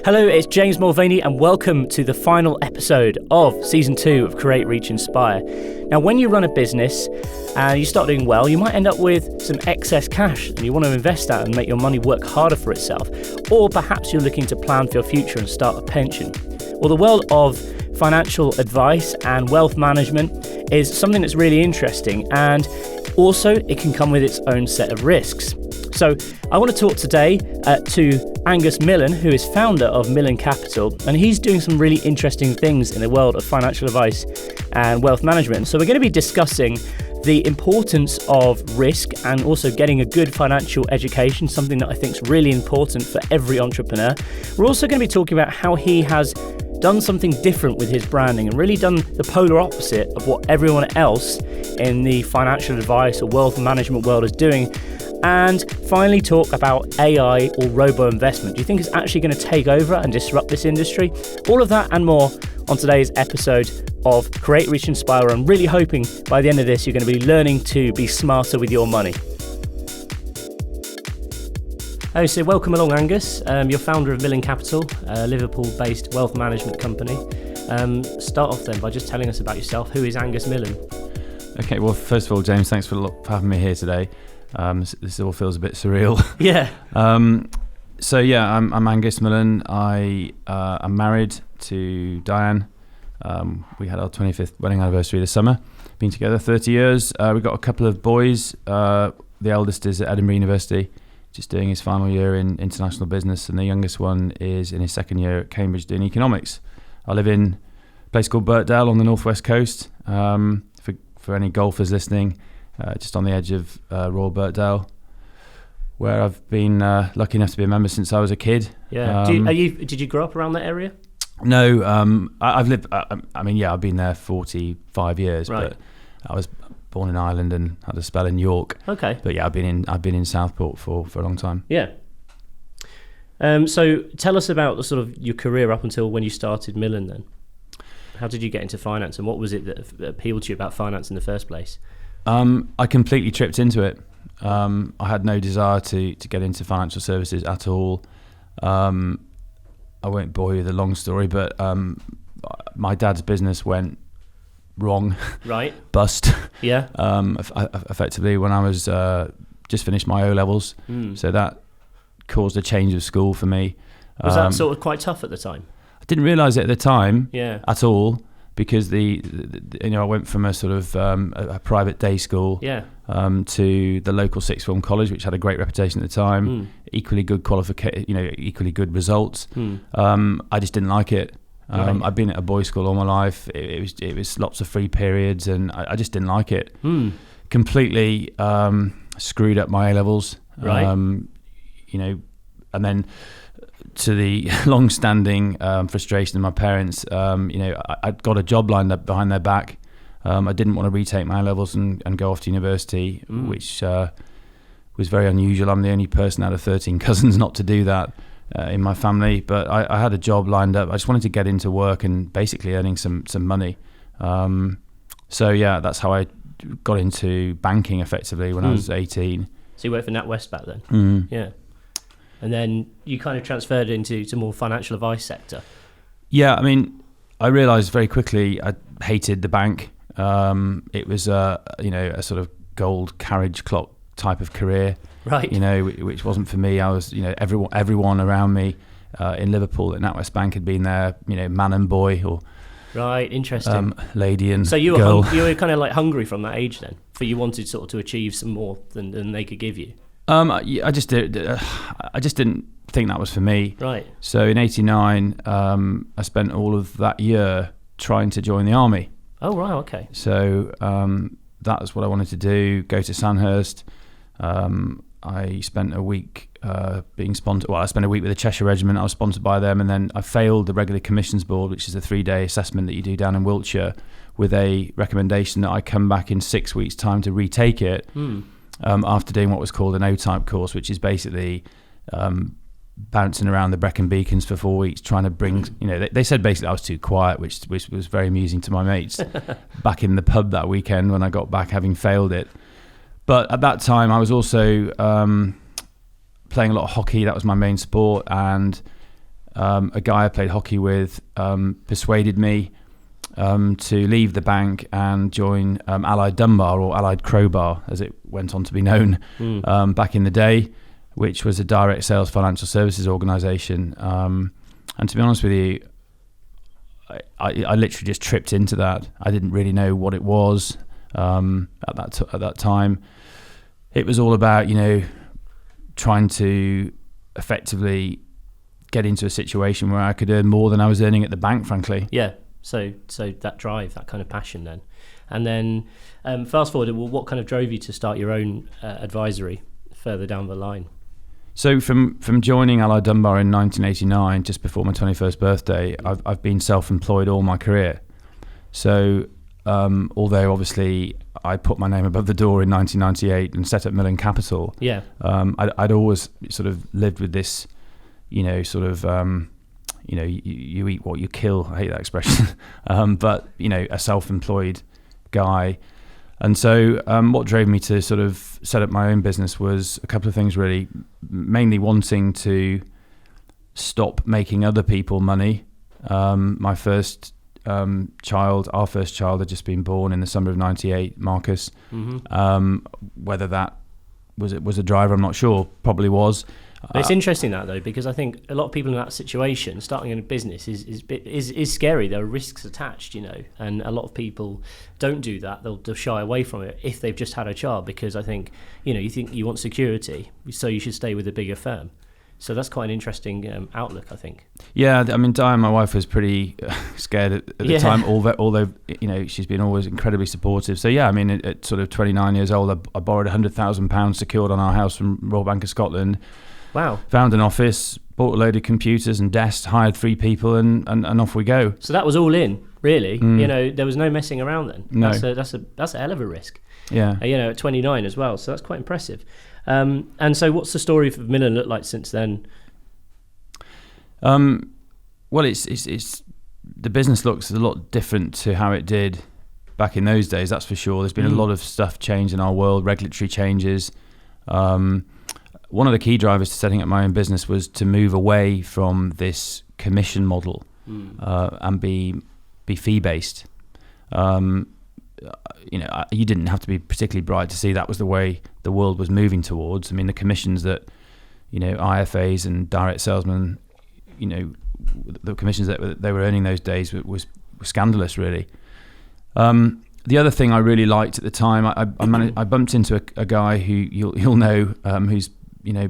Hello, it's James Mulvaney and welcome to the final episode of Season 2 of Create, Reach, Inspire. Now, when you run a business and you start doing well, you might end up with some excess cash and you want to invest that and make your money work harder for itself. Or perhaps you're looking to plan for your future and start a pension. Well, the world of financial advice and wealth management is something that's really interesting, and also it can come with its own set of risks. So I want to talk today to Angus Millen, who is founder of Millen Capital, and he's doing some really interesting things in the world of financial advice and wealth management. So we're going to be discussing the importance of risk and also getting a good financial education, something that I think is really important for every entrepreneur. We're also going to be talking about how he has done something different with his branding and really done the polar opposite of what everyone else in the financial advice or wealth management world is doing. And finally talk about AI or robo-investment. Do you think it's actually going to take over and disrupt this industry? All of that and more on today's episode of Create, Reach, Inspire. I'm really hoping by the end of this you're going to be learning to be smarter with your money. Oh, so welcome along, Angus. You're founder of Millen Capital, a Liverpool-based wealth management company. Start off then by just telling us about yourself. Who is Angus Millen? Okay, well, first of all, James, thanks for having me here today. This all feels a bit surreal. Yeah. I'm Angus Millen. I'm married to Diane. We had our 25th wedding anniversary this summer. Been together 30 years. We've got a couple of boys. The eldest is at Edinburgh University, just doing his final year in international business, and the youngest one is in his second year at Cambridge doing economics. I live in a place called Birkdale on the northwest coast. For any golfers listening, just on the edge of Royal Birkdale, where I've been lucky enough to be a member since I was a kid. Yeah. Did you grow up around that area? No. I've lived. I've been there 45 years. Right. But I was born in Ireland and had a spell in York. Okay. But yeah, I've been in Southport for a long time. Yeah. So tell us about the sort of your career up until when you started Millen then. How did you get into finance, and what was it that appealed to you about finance in the first place? I completely tripped into it. I had no desire to get into financial services at all. I won't bore you with a long story, but my dad's business went wrong. Right. Bust. Yeah. Effectively, when I was just finished my O-levels. So that caused a change of school for me. Was that sort of quite tough at the time? I didn't realise it at the time at all, because I went from a sort of a private day school to the local sixth form college, which had a great reputation at the time, equally good equally good results. I just didn't like it. I'd been at a boys' school all my life. It was lots of free periods, and I just didn't like it. Completely screwed up my A-levels. Right. And then to the long-standing frustration of my parents, I'd got a job lined up behind their back. I didn't want to retake my A-levels and go off to university, which was very unusual. I'm the only person out of 13 cousins not to do that in my family. But I had a job lined up. I just wanted to get into work and basically earning some money. That's how I got into banking effectively when I was 18. So you worked for NatWest back then? Yeah. And then you kind of transferred into more financial advice sector. Yeah, I realised very quickly I hated the bank. It was a sort of gold carriage clock type of career, right? Which wasn't for me. I was, everyone around me in Liverpool at NatWest Bank had been there, man and boy, or right, interesting, lady and so you girl. You were kind of like hungry from that age then, for you wanted sort of to achieve some more than they could give you. I just didn't think that was for me. Right. So in '89, I spent all of that year trying to join the army. Oh right, okay. So that was what I wanted to do. Go to Sandhurst. I spent a week being sponsored. Well, I spent a week with the Cheshire Regiment. I was sponsored by them, and then I failed the Regular Commissions Board, which is a 3-day assessment that you do down in Wiltshire, with a recommendation that I come back in 6 weeks' time to retake it. After doing what was called an O-type course, which is basically bouncing around the Brecon Beacons for 4 weeks, trying to bring, they said basically I was too quiet, which was very amusing to my mates back in the pub that weekend when I got back having failed it. But at that time I was also playing a lot of hockey. That was my main sport, and a guy I played hockey with persuaded me to leave the bank and join Allied Dunbar, or Allied Crowbar as it went on to be known back in the day, which was a direct sales financial services organisation. And to be honest with you, I literally just tripped into that. I didn't really know what it was at that time. It was all about, trying to effectively get into a situation where I could earn more than I was earning at the bank, frankly. Yeah. So that drive, that kind of passion then. And then fast forward, well, what kind of drove you to start your own advisory further down the line? So from joining Allied Dunbar in 1989, just before my 21st birthday, I've been self-employed all my career. So although obviously I put my name above the door in 1998 and set up Millen Capital, I'd always sort of lived with this, you eat what you kill. I hate that expression. But, a self-employed guy. And so what drove me to sort of set up my own business was a couple of things, really. Mainly wanting to stop making other people money. My first child, our first child, had just been born in the summer of '98, Marcus. Whether that was a driver, I'm not sure. Probably was. But it's interesting that though, because I think a lot of people in that situation, starting a business is scary. There are risks attached, and a lot of people don't do that. They'll shy away from it if they've just had a child, because I think, you think you want security, so you should stay with a bigger firm. So that's quite an interesting outlook, I think. Yeah, I mean, Diane, my wife, was pretty scared at the time, although she's been always incredibly supportive. So yeah, I mean, at sort of 29 years old, I borrowed £100,000 secured on our house from Royal Bank of Scotland. Wow. Found an office, bought a load of computers and desks, hired 3 people, and off we go. So that was all in, really. There was no messing around then. No. That's a hell of a risk. Yeah. At 29 as well, so that's quite impressive. And so what's the story for Millen look like since then? Well, it's the business looks a lot different to how it did back in those days, that's for sure. There's been a lot of stuff changed in our world, regulatory changes. One of the key drivers to setting up my own business was to move away from this commission model and be fee-based. You didn't have to be particularly bright to see that was the way the world was moving towards. I mean, the commissions that, IFAs and direct salesmen, the commissions that they were earning those days was scandalous, really. The other thing I really liked at the time, I bumped into a guy who you'll know, who's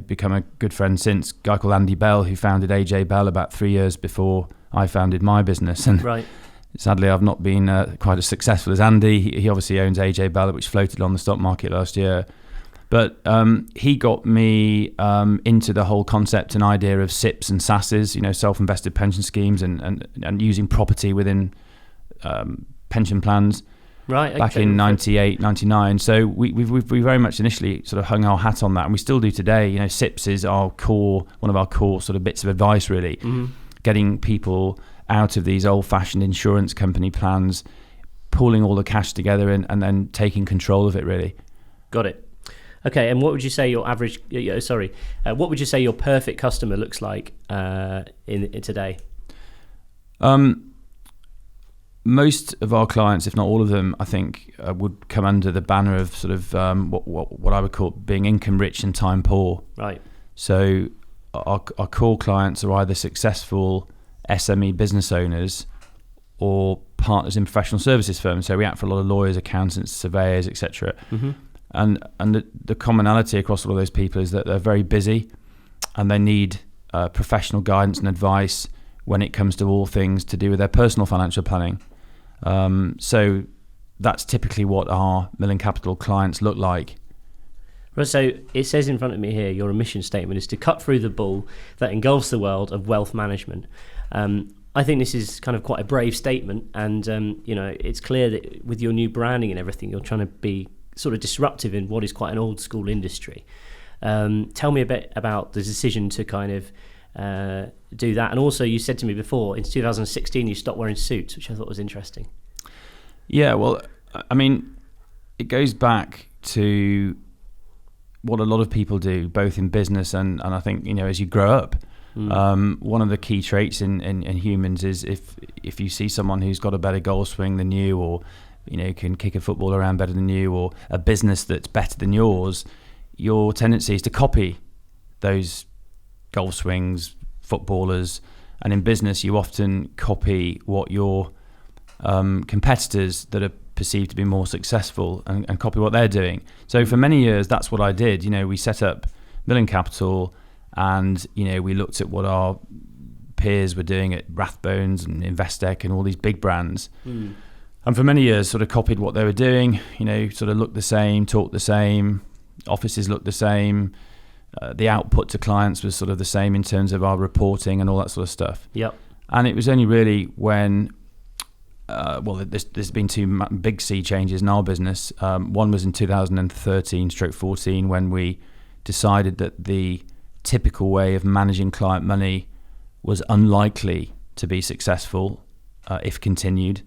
become a good friend since, a guy called Andy Bell, who founded AJ Bell about 3 years before I founded my business. And right. Sadly, I've not been quite as successful as Andy. He obviously owns AJ Bell, which floated on the stock market last year. But he got me into the whole concept and idea of SIPs and SASs, self-invested pension schemes, and using property within pension plans. Right. Back in 98, 99. So we very much initially sort of hung our hat on that, and we still do today. SIPs is one of our core sort of bits of advice, really. Getting people out of these old-fashioned insurance company plans, pooling all the cash together and then taking control of it, really. Got it. Okay, and what would you say your average? What would you say your perfect customer looks like in today? Most of our clients, if not all of them, I think would come under the banner of sort of what I would call being income rich and time poor. Right. So our core clients are either successful SME business owners or partners in professional services firms. So we act for a lot of lawyers, accountants, surveyors, etc. And the commonality across all of those people is that they're very busy and they need professional guidance and advice when it comes to all things to do with their personal financial planning. So that's typically what our Millen Capital clients look like. Right, so it says in front of me here, your mission statement is to cut through the bull that engulfs the world of wealth management. I think this is kind of quite a brave statement, and it's clear that with your new branding and everything, you're trying to be sort of disruptive in what is quite an old school industry. Tell me a bit about the decision to kind of do that, and also you said to me before in 2016 you stopped wearing suits, which I thought was interesting. Yeah, well, I mean, it goes back to what a lot of people do, both in business and I think as you grow up, One of the key traits in humans is if you see someone who's got a better goal swing than you, or can kick a football around better than you, or a business that's better than yours, your tendency is to copy those goal swings, footballers. And in business, you often copy what your competitors that are perceived to be more successful and copy what they're doing. So for many years, that's what I did. We set up Millen Capital, and we looked at what our peers were doing at Rathbones and Investec and all these big brands. And for many years, sort of copied what they were doing. Sort of looked the same, talked the same, offices looked the same. The output to clients was sort of the same in terms of our reporting and all that sort of stuff. Yep. And it was only really when, there's been two big sea changes in our business. One was in 2013/14 when we decided that the typical way of managing client money was unlikely to be successful if continued.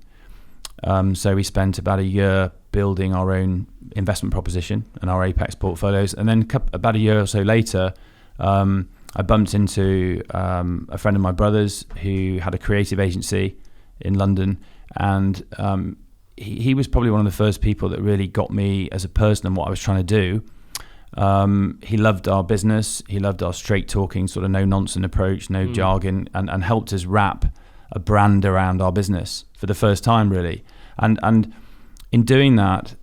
So we spent about a year building our own investment proposition and our Apex portfolios. And then about a year or so later, I bumped into a friend of my brother's who had a creative agency in London. And he was probably one of the first people that really got me as a person and what I was trying to do. He loved our business. He loved our straight talking, sort of no nonsense approach, no jargon, and helped us wrap a brand around our business for the first time, really. And in doing that,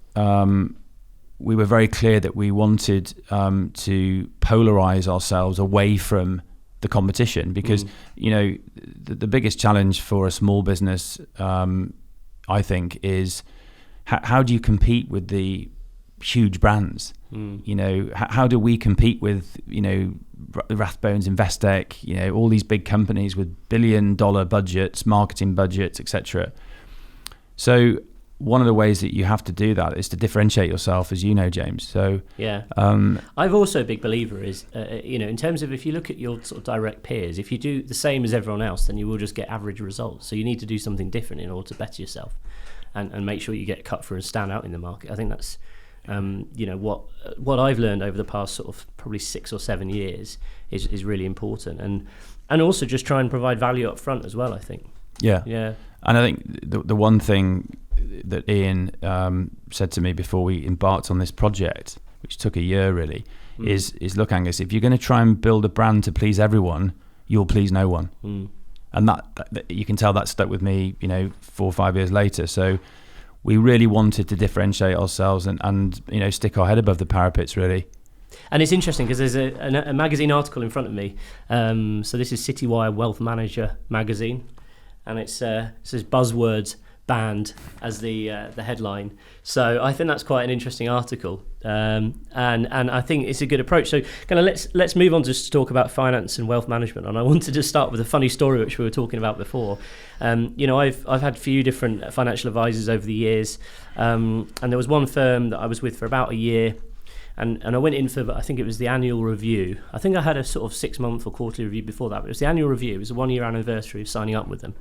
we were very clear that we wanted to polarize ourselves away from the competition, because the biggest challenge for a small business, I think, is how do you compete with the huge brands? How do we compete with Rathbones, Investec, all these big companies with billion-dollar budgets, marketing budgets, etc. So one of the ways that you have to do that is to differentiate yourself, as you know, James. So yeah, I've also a big believer is in terms of, if you look at your sort of direct peers, if you do the same as everyone else, then you will just get average results. So you need to do something different in order to better yourself and make sure you get cut through and stand out in the market. I think that's what I've learned over the past sort of probably 6 or 7 years is really important, and also just try and provide value up front as well, I think. Yeah. And I think the one thing that Ian said to me before we embarked on this project, which took a year really, is look, Angus, if you're going to try and build a brand to please everyone, you'll please no one. And that you can tell that stuck with me 4 or 5 years later. So we really wanted to differentiate ourselves and stick our head above the parapets, really. And it's interesting because there's a magazine article in front of me. So this is Citywire Wealth Manager magazine, and it says buzzwords banned as the headline. So I think that's quite an interesting article, and I think it's a good approach. So kind of let's move on to talk about finance and wealth management. And I wanted to start with a funny story which we were talking about before. I've had a few different financial advisors over the years, and there was one firm that I was with for about a year. And I went in for, I think it was the annual review. I think I had a sort of 6-month or quarterly review before that, but it was the annual review. It was a 1-year anniversary of signing up with them.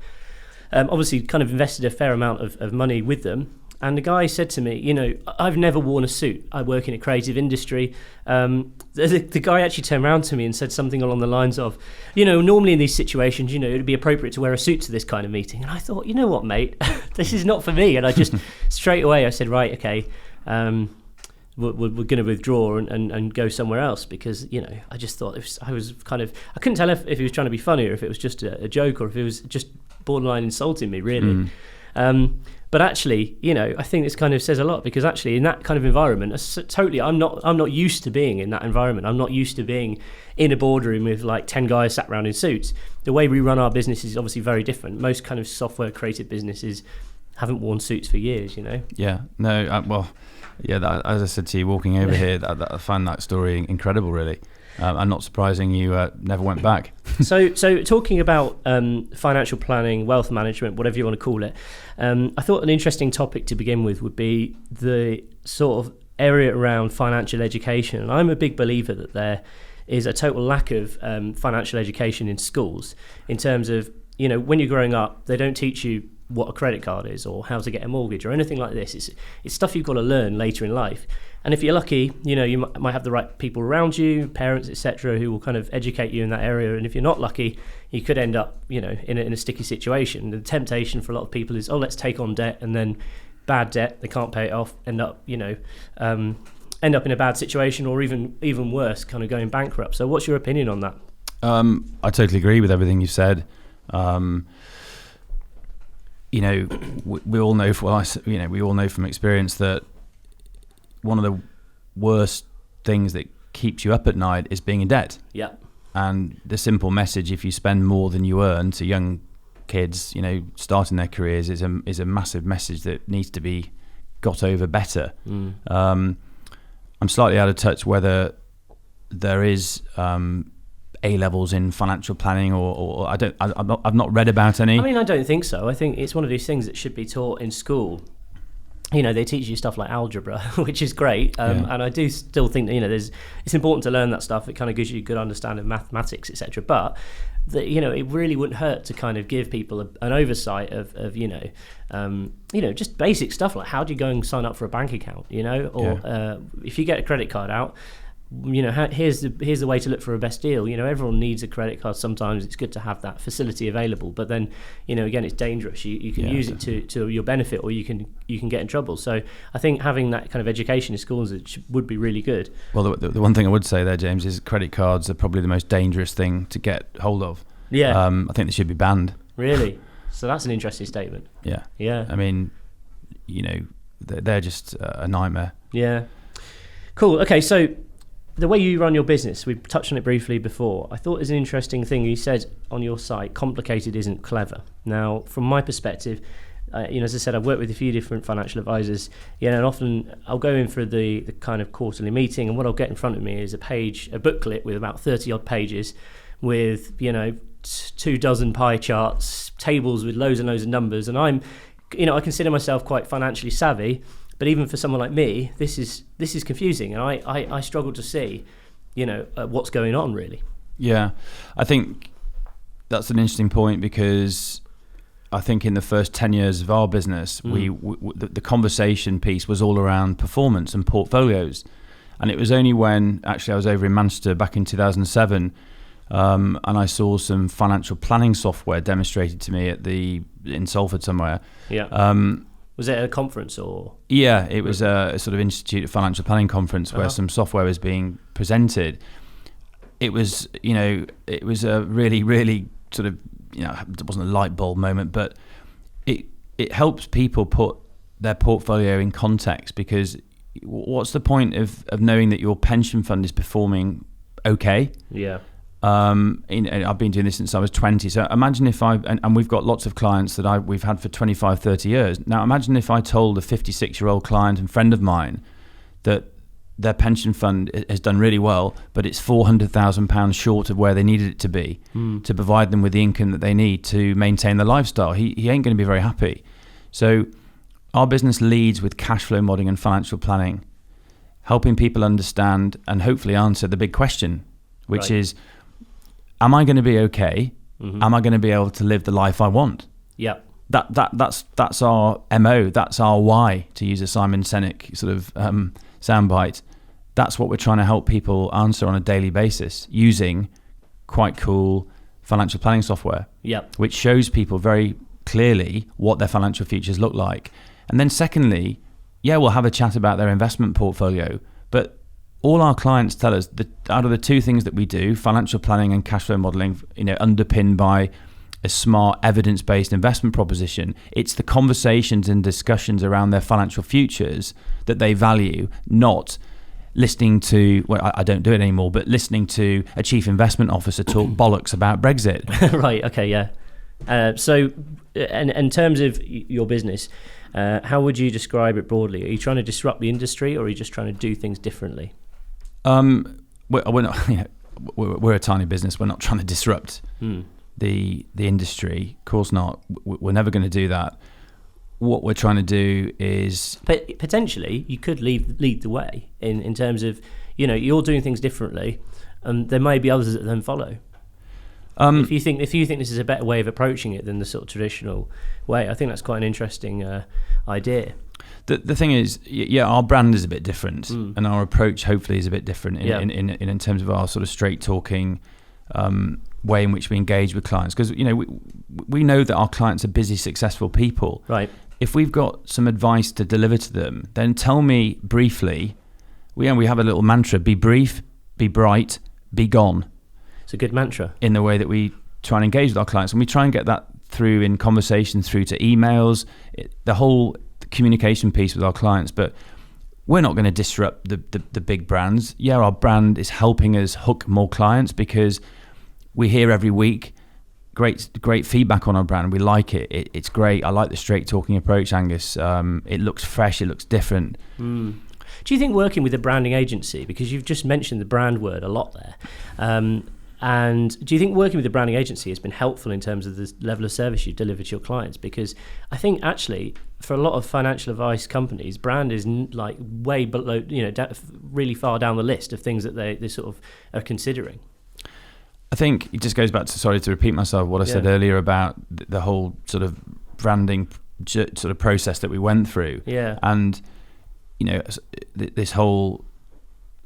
Obviously kind of invested a fair amount of money with them. And the guy said to me, I've never worn a suit. I work in a creative industry. The guy actually turned around to me and said something along the lines of, normally in these situations, it'd be appropriate to wear a suit to this kind of meeting. And I thought, you know what, mate, this is not for me. And I just straight away I said, right, okay, we're going to withdraw and go somewhere else, because I just thought I couldn't tell if he was trying to be funny or if it was just a joke or if it was just borderline insulting me, really. But actually, I think this kind of says a lot, because actually in that kind of environment, I'm not used to being in that environment. I'm not used to being in a boardroom with like 10 guys sat around in suits. The way we run our business is obviously very different. Most kind of software creative businesses haven't worn suits for years, Yeah, no, that, as I said to you walking over here, I find that story incredible, really. And not surprising you never went back. So talking about financial planning, wealth management, whatever you want to call it, I thought an interesting topic to begin with would be the sort of area around financial education. And I'm a big believer that there is a total lack of financial education in schools, in terms of, when you're growing up, they don't teach you what a credit card is or how to get a mortgage or anything like this. It's stuff you've got to learn later in life. And if you're lucky, you might have the right people around you, parents, etc., who will kind of educate you in that area. And if you're not lucky, you could end up, in a sticky situation. The temptation for a lot of people is, let's take on debt, and then bad debt, they can't pay it off, end up in a bad situation, or even worse, kind of going bankrupt. So what's your opinion on that? I totally agree with everything you've said. We all know. We all know from experience that one of the worst things that keeps you up at night is being in debt. Yeah. And the simple message: if you spend more than you earn, to young kids, starting their careers, is a massive message that needs to be got over better. I'm slightly out of touch whether there is A levels in financial planning, or I've not read about any. I don't think so. I think it's one of these things that should be taught in school. They teach you stuff like algebra, which is great, and I do still think that it's important to learn that stuff. It kind of gives you a good understanding of mathematics, etc. But it really wouldn't hurt to kind of give people an oversight of just basic stuff like how do you go and sign up for a bank account, if you get a credit card out, here's the way to look for a best deal. Everyone needs a credit card. Sometimes it's good to have that facility available, but then again, it's dangerous. You can use it to your benefit, or you can get in trouble. So I think having that kind of education in schools would be really good. Well, the one thing I would say there, James, is credit cards are probably the most dangerous thing to get hold of. Yeah. I think they should be banned. Really? So that's an interesting statement. Yeah. Yeah. They're just a nightmare. Yeah. Cool. Okay, so the way you run your business, we touched on it briefly before. I thought it was an interesting thing. You said on your site, complicated isn't clever. Now, from my perspective, as I said, I've worked with a few different financial advisors, and often I'll go in for the kind of quarterly meeting, and what I'll get in front of me is a booklet with about 30 odd pages with, 24 pie charts, tables with loads and loads of numbers. And I consider myself quite financially savvy. But even for someone like me, this is confusing, and I struggle to see, what's going on really. Yeah, I think that's an interesting point, because I think in the first 10 years of our business, the conversation piece was all around performance and portfolios, and it was only when actually I was over in Manchester back in 2007, and I saw some financial planning software demonstrated to me in Salford somewhere. Yeah. Was it a conference or? Yeah, it was a sort of Institute of Financial Planning conference where some software was being presented. It was, it was a really, really sort of, it wasn't a light bulb moment, but it helps people put their portfolio in context, because what's the point of knowing that your pension fund is performing okay? Yeah. I've been doing this since I was 20. So imagine if and we've got lots of clients that we've had for 25, 30 years. Now imagine if I told a 56-year-old client and friend of mine that their pension fund has done really well, but it's £400,000 short of where they needed it to be to provide them with the income that they need to maintain their lifestyle. He ain't going to be very happy. So our business leads with cash flow modelling and financial planning, helping people understand and hopefully answer the big question, which is, am I going to be okay? Mm-hmm. Am I going to be able to live the life I want? Yeah. That's our MO. That's our why, to use a Simon Sinek sort of soundbite. That's what we're trying to help people answer on a daily basis using quite cool financial planning software. Yeah. Which shows people very clearly what their financial futures look like. And then secondly, we'll have a chat about their investment portfolio, but all our clients tell us that out of the two things that we do, financial planning and cash flow modelling, underpinned by a smart evidence-based investment proposition, it's the conversations and discussions around their financial futures that they value, not listening to, I don't do it anymore, but listening to a chief investment officer talk bollocks about Brexit. Right, okay, yeah. So in terms of your business, how would you describe it broadly? Are you trying to disrupt the industry, or are you just trying to do things differently? We're not. We're a tiny business. We're not trying to disrupt the industry. Of course not. We're never going to do that. What we're trying to do is potentially you could lead the way in terms of you're doing things differently, and there may be others that then follow. If you think this is a better way of approaching it than the sort of traditional way, I think that's quite an interesting idea. The thing is, our brand is a bit different, and our approach hopefully is a bit different in terms of our sort of straight talking way in which we engage with clients. Because we know that our clients are busy, successful people. Right. If we've got some advice to deliver to them, then tell me briefly. We have a little mantra: be brief, be bright, be gone. It's a good mantra. In the way that we try and engage with our clients, and we try and get that through in conversation, through to emails, the whole communication piece with our clients. But we're not going to disrupt the big brands. Yeah, our brand is helping us hook more clients because we hear every week great feedback on our brand. We like it. It's great. I like the straight talking approach, Angus. It looks fresh. It looks different. Do you think working with a branding agency, because you've just mentioned the brand word a lot there, and do you think working with a branding agency has been helpful in terms of the level of service you deliver to your clients? Because I think actually for a lot of financial advice companies, brand is like way below, really far down the list of things that they sort of are considering. I think it just goes back to, sorry to repeat myself, what I said earlier about the whole sort of branding sort of process that we went through. Yeah. And, this whole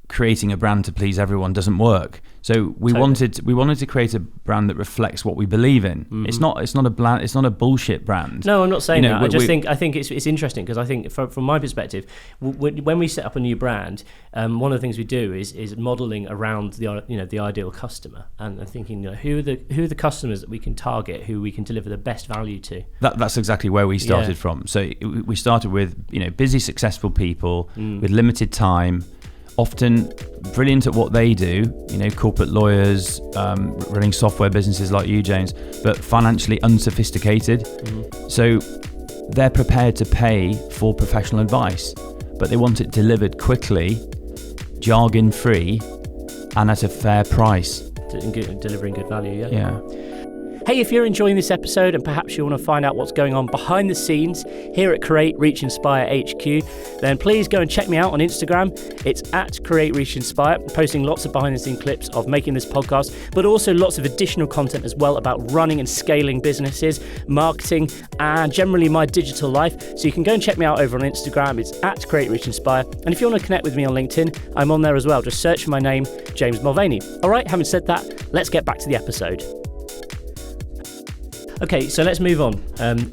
creating a brand to please everyone doesn't work. So we wanted to create a brand that reflects what we believe in. Mm-hmm. It's not a bullshit brand. No, I'm not saying that. I think it's interesting because I think from my perspective, when we set up a new brand, one of the things we do is modelling around the ideal customer and thinking who are the customers that we can target, who we can deliver the best value to. That's exactly where we started from. So we started with busy, successful people with limited time. Often brilliant at what they do, corporate lawyers, running software businesses like you, James, but financially unsophisticated. Mm-hmm. So they're prepared to pay for professional advice, but they want it delivered quickly, jargon-free, and at a fair price. Delivering good value, Yeah. Hey, if you're enjoying this episode and perhaps you want to find out what's going on behind the scenes here at Create, Reach, Inspire HQ, then please go and check me out on Instagram. It's at Create, Reach, Inspire. I'm posting lots of behind the scenes clips of making this podcast, but also lots of additional content as well about running and scaling businesses, marketing, and generally my digital life. So you can go and check me out over on Instagram. It's at Create, Reach, Inspire. And if you want to connect with me on LinkedIn, I'm on there as well. Just search for my name, James Mulvaney. All right, having said that, let's get back to the episode. Okay, so let's move on.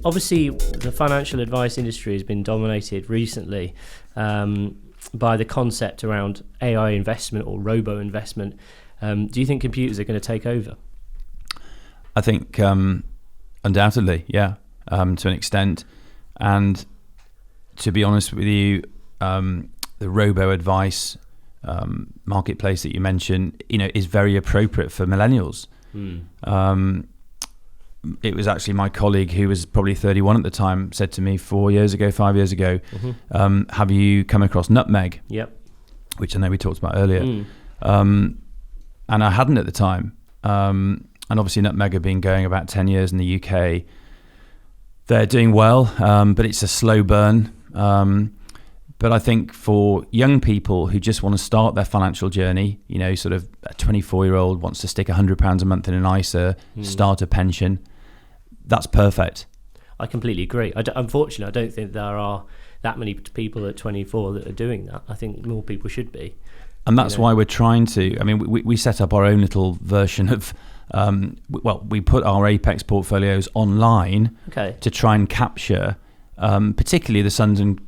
Obviously, the financial advice industry has been dominated recently by the concept around AI investment or robo-investment. Do you think computers are going to take over? I think undoubtedly, yeah, to an extent. And to be honest with you, the robo-advice marketplace that you mentioned, is very appropriate for millennials. It was actually my colleague who was probably 31 at the time said to me 5 years ago, have you come across Nutmeg? Yep. Which I know we talked about earlier. And I hadn't at the time. And obviously Nutmeg have been going about 10 years in the UK. They're doing well, but it's a slow burn. But I think for young people who just want to start their financial journey, sort of a 24-year-old wants to stick £100 a month in an ISA, start a pension, that's perfect. I completely agree. Unfortunately, I don't think there are that many people at 24 that are doing that. I think more people should be. And that's why we're trying to, we set up our own little version of, we put our Apex portfolios online to try and capture particularly the sons and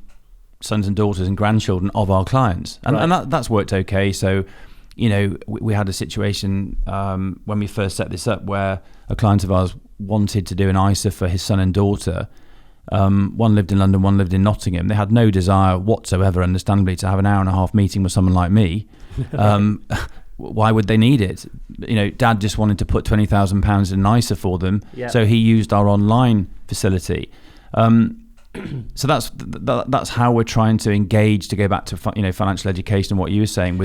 daughters and grandchildren of our clients. And that's worked okay. So, we had a situation when we first set this up where a client of ours wanted to do an ISA for his son and daughter. One lived in London, one lived in Nottingham. They had no desire whatsoever, understandably, to have an hour and a half meeting with someone like me. Why would they need it? Dad just wanted to put £20,000 in an ISA for them. Yeah. So he used our online facility. So that's how we're trying to engage, to go back to financial education and what you were saying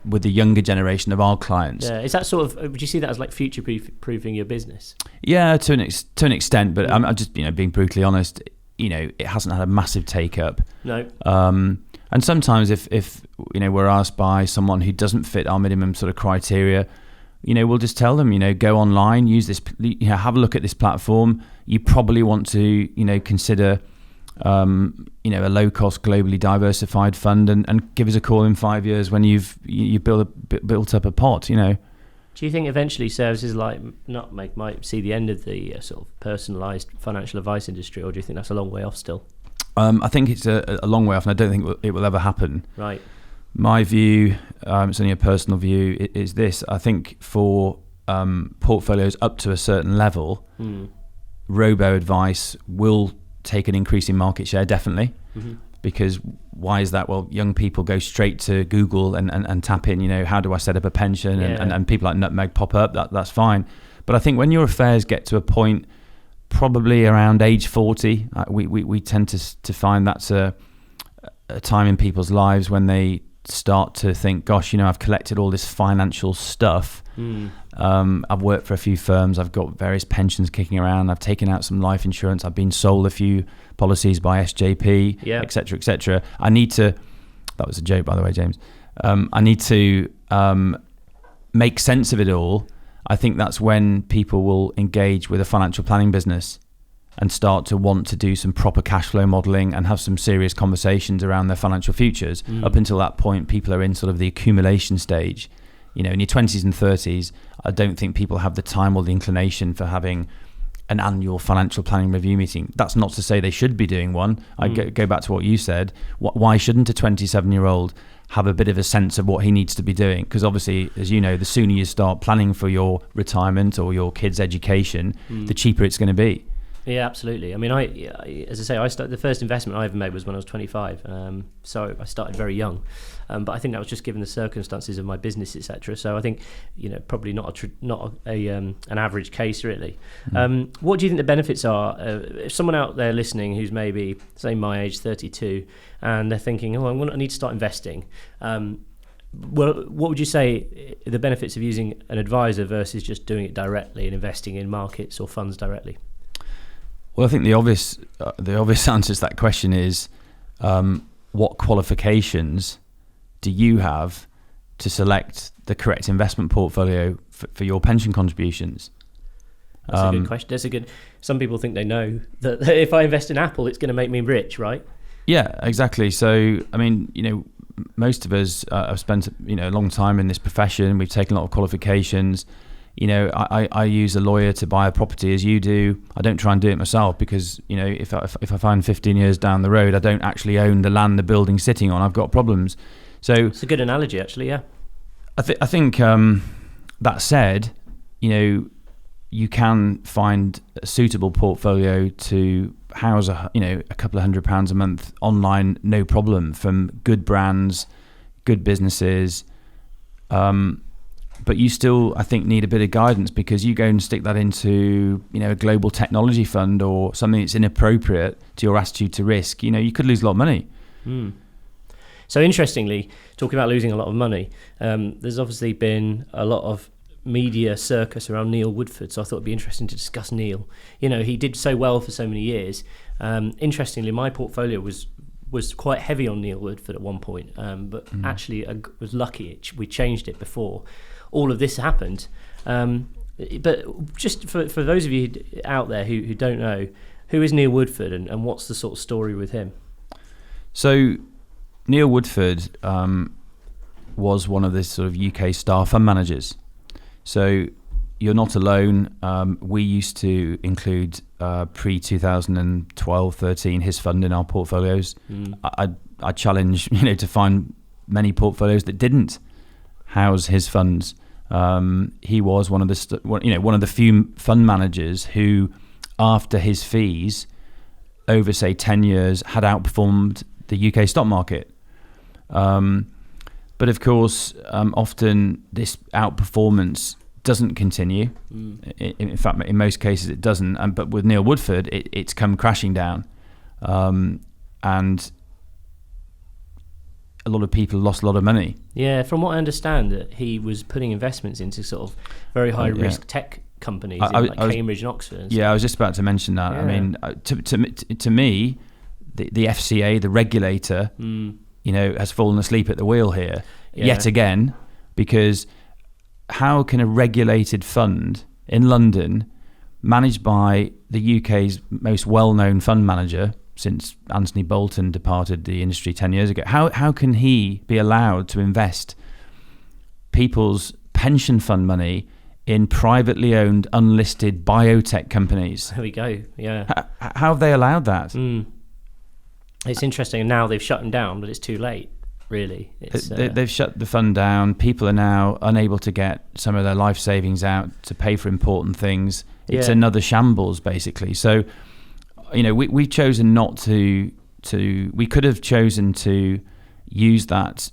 with the younger generation of our clients. Yeah, is that sort of, would you see that as like future proofing your business? Yeah, to an extent, but I'm just being brutally honest. It hasn't had a massive take up. No. And sometimes if we're asked by someone who doesn't fit our minimum sort of criteria, we'll just tell them, go online, use this, have a look at this platform. You probably want to, consider, a low-cost, globally diversified fund, and give us a call in 5 years when you've built up a pot. Do you think eventually services like Nutmeg might see the end of the sort of personalised financial advice industry, or do you think that's a long way off still? I think it's a long way off, and I don't think it will ever happen. Right. My view, it's only a personal view, is this. I think for portfolios up to a certain level, robo-advice will take an increase in market share, definitely. Mm-hmm. Because why is that? Well, young people go straight to Google and tap in, how do I set up a pension? Yeah. And people like Nutmeg pop up, that's fine. But I think when your affairs get to a point, probably around age 40, we tend to find that's a time in people's lives when they start to think, gosh, I've collected all this financial stuff. I've worked for a few firms. I've got various pensions kicking around. I've taken out some life insurance. I've been sold a few policies by SJP, et cetera, et cetera. I need to, that was a joke, by the way, James. I need to make sense of it all. I think that's when people will engage with a financial planning business and start to want to do some proper cash flow modelling and have some serious conversations around their financial futures. Up until that point, people are in sort of the accumulation stage. In your 20s and 30s, I don't think people have the time or the inclination for having an annual financial planning review meeting. That's not to say they should be doing one. I go back to what you said. Why shouldn't a 27-year-old have a bit of a sense of what he needs to be doing? Because obviously, as you know, the sooner you start planning for your retirement or your kids' education, the cheaper it's going to be. Yeah, absolutely. I mean, as I say, the first investment I ever made was when I was 25. So I started very young. But I think that was just given the circumstances of my business, etc. So I think, probably not an average case really. What do you think the benefits are? If someone out there listening who's maybe, say, my age, 32, and they're thinking, I need to start investing. Well, what would you say the benefits of using an advisor versus just doing it directly and investing in markets or funds directly? Well, I think the obvious answer to that question is, what qualifications do you have to select the correct investment portfolio for your pension contributions? That's a good question. Some people think they know that if I invest in Apple, it's going to make me rich, right? Yeah, exactly. So, I mean, most of us have spent, a long time in this profession. We've taken a lot of qualifications. I use a lawyer to buy a property as you do. I don't try and do it myself because, if I find 15 years down the road, I don't actually own the land the building's sitting on, I've got problems. So it's a good analogy, actually, yeah. I think that said, you can find a suitable portfolio to house a couple of £100 a month online, no problem, from good brands, good businesses. But you still, I think, need a bit of guidance because you go and stick that into, a global technology fund or something that's inappropriate to your attitude to risk. You could lose a lot of money. So interestingly, talking about losing a lot of money, there's obviously been a lot of media circus around Neil Woodford. So I thought it'd be interesting to discuss Neil. He did so well for so many years. Interestingly, my portfolio was quite heavy on Neil Woodford at one point, but actually I was lucky we changed it before all of this happened. But just for those of you out there who don't know, who is Neil Woodford and what's the sort of story with him? So Neil Woodford was one of the sort of UK star fund managers. So you're not alone. We used to include pre-2012-13 his fund in our portfolios. I challenge to find many portfolios that didn't house his funds. He was one of the few fund managers who, after his fees, over say 10 years, had outperformed the UK stock market. But of course, often this outperformance doesn't continue. In fact, in most cases it doesn't. But with Neil Woodford, it's come crashing down. And a lot of people lost a lot of money. Yeah, from what I understand, that he was putting investments into sort of very high risk tech companies in Cambridge and Oxford. Yeah, I was just about to mention that. Yeah. I mean, to me, the FCA, the regulator, has fallen asleep at the wheel here yet again, because how can a regulated fund in London, managed by the UK's most well-known fund manager since Anthony Bolton departed the industry 10 years ago, how can he be allowed to invest people's pension fund money in privately owned, unlisted biotech companies? There we go. Yeah. How have they allowed that? It's interesting. And now they've shut them down, but it's too late, really. They've shut the fund down. People are now unable to get some of their life savings out to pay for important things. It's another shambles, basically. So, we've chosen not to. We could have chosen to use that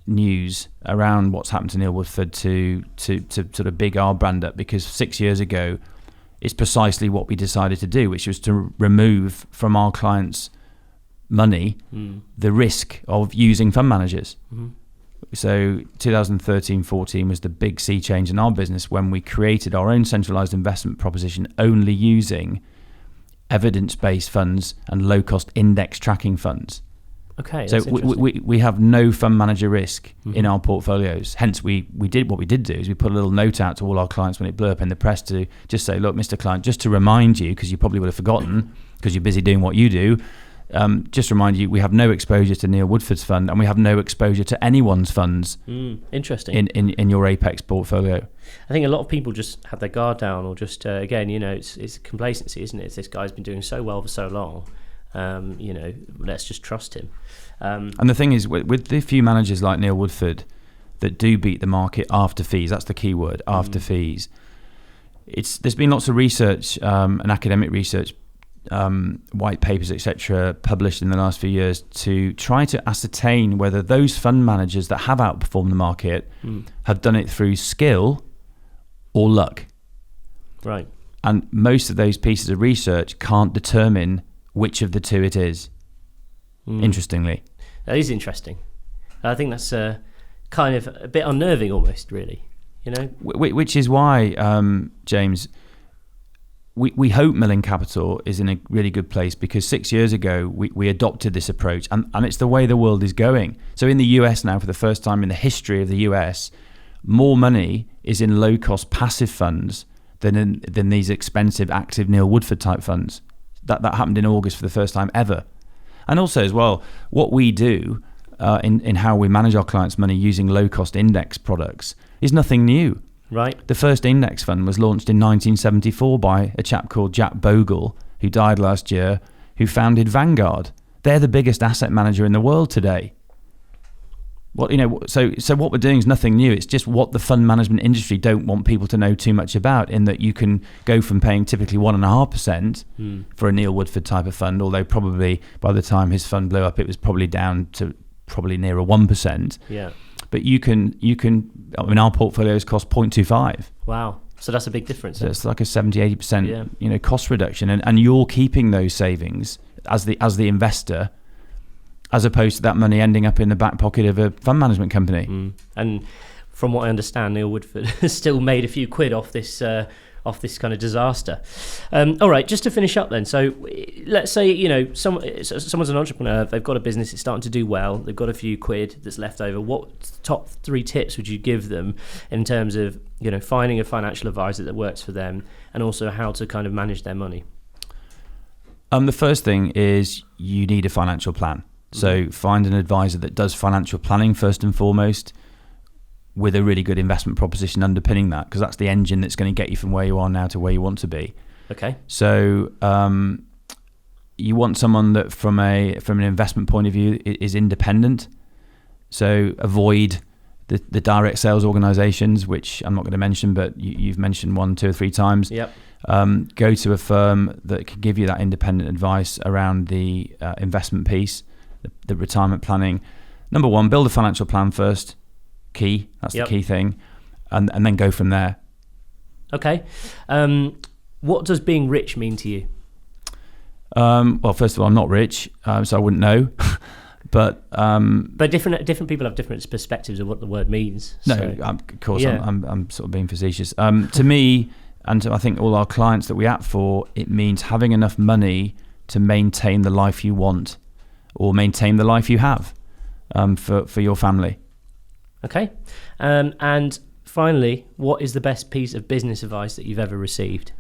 news around what's happened to Neil Woodford to sort of big our brand up, because 6 years ago it's precisely what we decided to do, which was to remove from our clients' money the risk of using fund managers. So 2013-14 was the big sea change in our business when we created our own centralized investment proposition, only using evidence-based funds and low-cost index tracking funds. Okay. So we have no fund manager risk in our portfolios. Hence, we did what we did do is we put a little note out to all our clients when it blew up in the press to just say, look, Mr. Client, just to remind you, because you probably would have forgotten because you're busy doing what you do, just remind you, we have no exposure to Neil Woodford's fund, and we have no exposure to anyone's funds. Interesting. In your Apex portfolio. I think a lot of people just have their guard down, or just again, it's complacency, isn't it? This guy's been doing so well for so long. Let's just trust him. And the thing is, with the few managers like Neil Woodford that do beat the market after fees, that's the key word, after fees. There's been lots of research and academic research, white papers, etc., published in the last few years to try to ascertain whether those fund managers that have outperformed the market have done it through skill or luck. Right. And most of those pieces of research can't determine which of the two it is. Interestingly. That is interesting. I think that's kind of a bit unnerving almost, really. Which is why, James, we hope Millen Capital is in a really good place, because 6 years ago we adopted this approach, and it's the way the world is going. So in the US now, for the first time in the history of the US, more money is in low-cost passive funds than these expensive active Neil Woodford type funds. That happened in August for the first time ever. And also as well, what we do in how we manage our clients' money using low-cost index products is nothing new. Right. The first index fund was launched in 1974 by a chap called Jack Bogle, who died last year, who founded Vanguard. They're the biggest asset manager in the world today. So what we're doing is nothing new. It's just what the fund management industry don't want people to know too much about, in that you can go from paying typically 1.5% for a Neil Woodford type of fund, although probably by the time his fund blew up, it was probably down to probably nearer 1%. Yeah. But you can. Our portfolios cost 0.25. Wow. So that's a big difference. So it's like a 70-80% cost reduction, and you're keeping those savings as the investor, as opposed to that money ending up in the back pocket of a fund management company. And from what I understand, Neil Woodford has still made a few quid off this kind of disaster. All right, just to finish up then. So let's say, someone's an entrepreneur, they've got a business, it's starting to do well, they've got a few quid that's left over. What top 3 tips would you give them in terms of, finding a financial advisor that works for them, and also how to kind of manage their money? The first thing is you need a financial plan. So find an advisor that does financial planning first and foremost, with a really good investment proposition underpinning that, because that's the engine that's going to get you from where you are now to where you want to be. Okay. So you want someone that from an investment point of view is independent. So avoid the direct sales organizations, which I'm not going to mention, but you've mentioned 1, 2 or 3 times. Yep. Go to a firm that can give you that independent advice around the investment piece, the retirement planning. Number 1, build a financial plan first. Key. That's the key thing. And then go from there. Okay. What does being rich mean to you? Well, first of all, I'm not rich, so I wouldn't know. But different people have different perspectives of what the word means. No, of course, I'm sort of being facetious. To me, and to I think all our clients that we act for, it means having enough money to maintain the life you want, or maintain the life you have for your family. Okay. And finally, what is the best piece of business advice that you've ever received?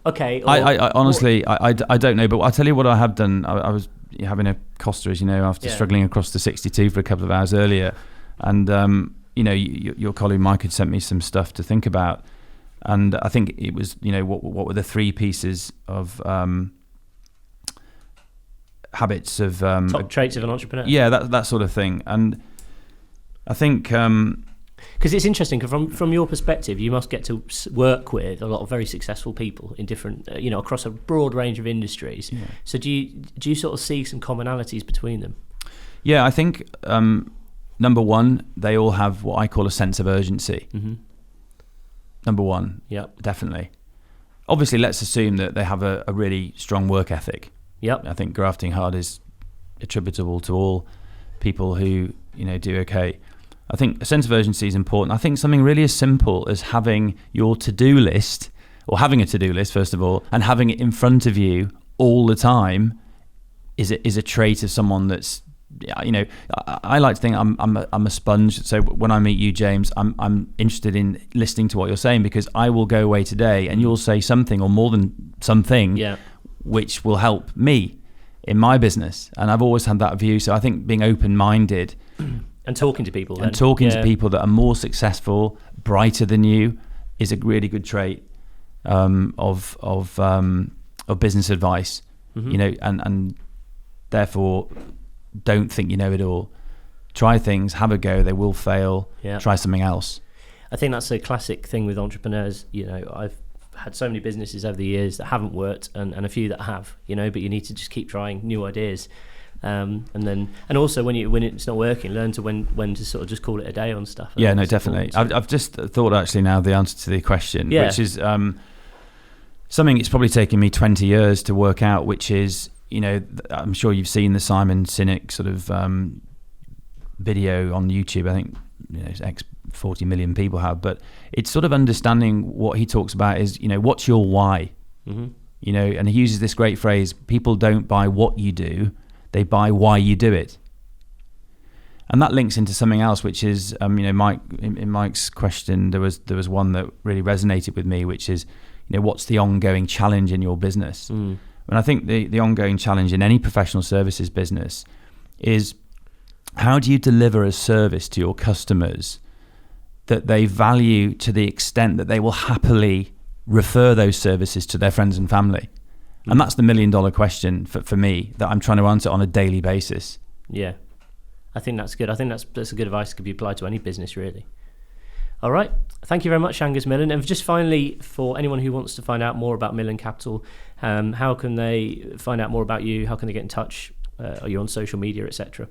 Okay. I honestly, I don't know, but I'll tell you what I have done. I was having a Costa, as you know, after struggling across the 62 for a couple of hours earlier. And, your colleague Mike had sent me some stuff to think about. And I think it was, what were the 3 pieces of habits of... top traits of an entrepreneur. Yeah, that sort of thing. And I think... because it's interesting, because from your perspective, you must get to work with a lot of very successful people in different, across a broad range of industries. Yeah. So do you sort of see some commonalities between them? Yeah, I think number one, they all have what I call a sense of urgency. Mm-hmm. Number one, definitely. Obviously, let's assume that they have a really strong work ethic. Yep. I think grafting hard is attributable to all people who do okay. I think a sense of urgency is important. I think something really as simple as having your to-do list, or having a to-do list, first of all, and having it in front of you all the time is a trait of someone that's, I like to think I'm a sponge. So when I meet you, James, I'm interested in listening to what you're saying, because I will go away today and you'll say something, or more than something, which will help me in my business. And I've always had that view. So I think being open-minded... And talking to people. And talking to people that are more successful, brighter than you, is a really good trait of business advice. Mm-hmm. And therefore, don't think you know it all. Try things, have a go. They will fail. Yeah. Try something else. I think that's a classic thing with entrepreneurs. I've had so many businesses over the years that haven't worked, and a few that have. But you need to just keep trying new ideas. And also when it's not working, learn to when to sort of just call it a day on stuff. Yeah, no, definitely. I've just thought actually now the answer to the question, which is something it's probably taken me 20 years to work out, which is, I'm sure you've seen the Simon Sinek sort of video on YouTube. I think 40 million people have, but it's sort of understanding what he talks about is, what's your why? Mm-hmm. And he uses this great phrase: people don't buy what you do, they buy why you do it. And that links into something else, which is, Mike, in Mike's question, there was one that really resonated with me, which is, what's the ongoing challenge in your business? And I think the ongoing challenge in any professional services business is, how do you deliver a service to your customers that they value to the extent that they will happily refer those services to their friends and family? And that's the $1 million question for me, that I'm trying to answer on a daily basis. Yeah, I think that's good. I think that's a good advice that could be applied to any business, really. All right. Thank you very much, Angus Millen. And just finally, for anyone who wants to find out more about Millen Capital, how can they find out more about you? How can they get in touch? Are you on social media, etc.?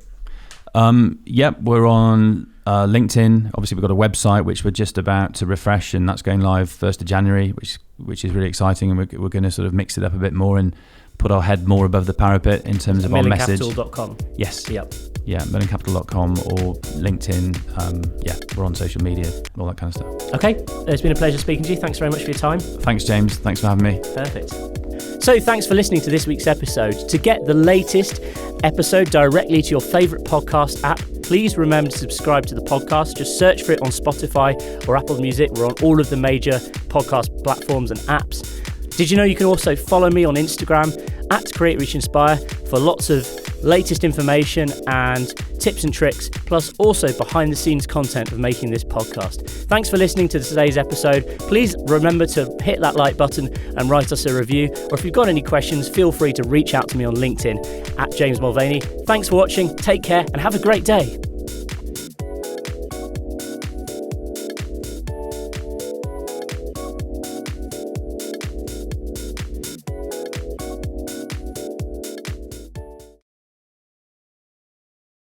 We're on LinkedIn. Obviously, we've got a website which we're just about to refresh, and that's going live 1st of January, which is really exciting. And we're going to sort of mix it up a bit more and put our head more above the parapet in terms of our message. MillenCapital.com. Yes. Yep. Yeah, MillenCapital.com or LinkedIn. We're on social media, all that kind of stuff. Okay, it's been a pleasure speaking to you. Thanks very much for your time. Thanks, James. Thanks for having me. Perfect. So thanks for listening to this week's episode. To get the latest episode directly to your favourite podcast app, please remember to subscribe to the podcast. Just search for it on Spotify or Apple Music. We're on all of the major podcast platforms and apps. Did you know you can also follow me on Instagram at Create, Reach, Inspire for lots of latest information and tips and tricks, plus also behind the scenes content of making this podcast. Thanks for listening to today's episode. Please remember to hit that like button and write us a review. Or if you've got any questions, feel free to reach out to me on LinkedIn at James Mulvaney. Thanks for watching. Take care and have a great day.